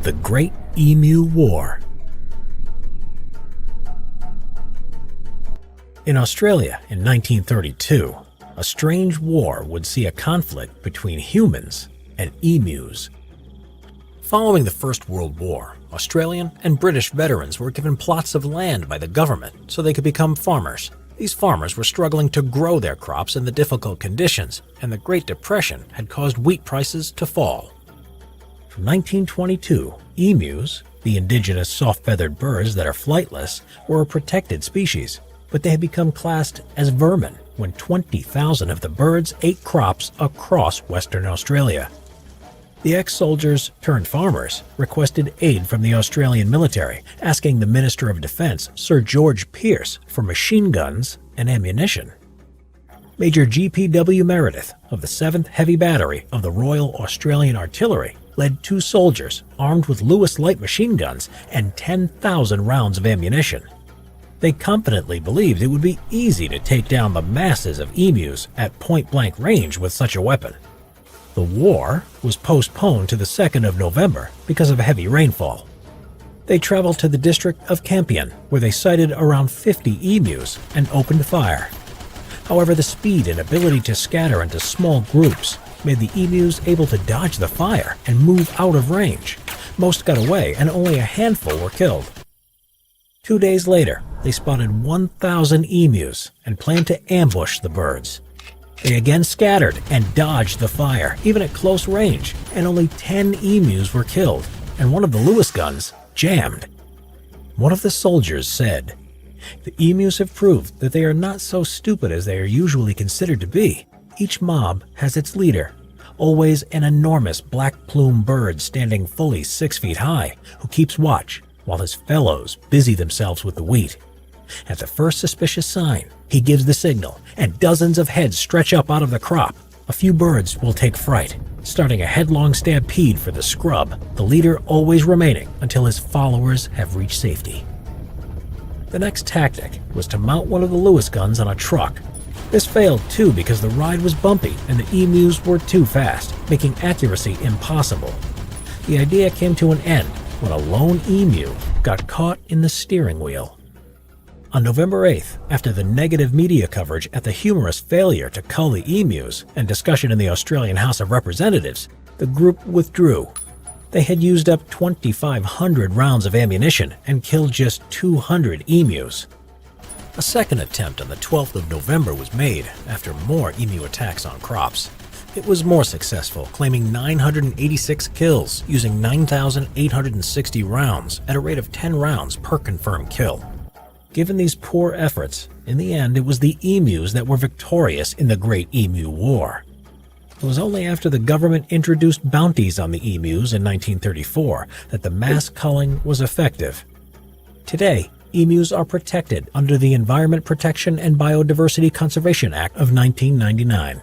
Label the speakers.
Speaker 1: The Great Emu War. In Australia in 1932, a strange war would see a conflict between humans and emus. Following the First World War, Australian and British veterans were given plots of land by the government so they could become farmers. These farmers were struggling to grow their crops in the difficult conditions, and the Great Depression had caused wheat prices to fall. From 1922, emus, the indigenous soft-feathered birds that are flightless, were a protected species, but they had become classed as vermin when 20,000 of the birds ate crops across Western Australia. The ex-soldiers turned farmers requested aid from the Australian military, asking the Minister of Defence, Sir George Pearce, for machine guns and ammunition. Major G.P.W. Meredith of the 7th Heavy Battery of the Royal Australian Artillery led 2 soldiers armed with Lewis light machine guns and 10,000 rounds of ammunition. They confidently believed it would be easy to take down the masses of emus at point-blank range with such a weapon. The war was postponed to the 2nd of November because of heavy rainfall. They traveled to the district of Campion, where they sighted around 50 emus and opened fire. However, the speed and ability to scatter into small groups made the emus able to dodge the fire and move out of range. Most got away, and only a handful were killed. 2 days later, they spotted 1,000 emus and planned to ambush the birds. They again scattered and dodged the fire, even at close range, and only 10 emus were killed, and one of the Lewis guns jammed. One of the soldiers said, "The emus have proved that they are not so stupid as they are usually considered to be. Each mob has its leader, always an enormous black plume bird standing fully 6 feet high, who keeps watch while his fellows busy themselves with the wheat. At the first suspicious sign, he gives the signal, and dozens of heads stretch up out of the crop. A few birds will take fright, starting a headlong stampede for the scrub, the leader always remaining until his followers have reached safety." The next tactic was to mount one of the Lewis guns on a truck. This failed too because the ride was bumpy and the emus were too fast, making accuracy impossible. The idea came to an end when a lone emu got caught in the steering wheel. On November 8th, after the negative media coverage at the humorous failure to cull the emus and discussion in the Australian House of Representatives, the group withdrew. They had used up 2,500 rounds of ammunition and killed just 200 emus. A second attempt on the 12th of November was made after more emu attacks on crops. It was more successful, claiming 986 kills using 9,860 rounds at a rate of 10 rounds per confirmed kill. Given these poor efforts, in the end it was the emus that were victorious in the Great Emu War. It was only after the government introduced bounties on the emus in 1934 that the mass culling was effective. Today, emus are protected under the Environment Protection and Biodiversity Conservation Act of 1999.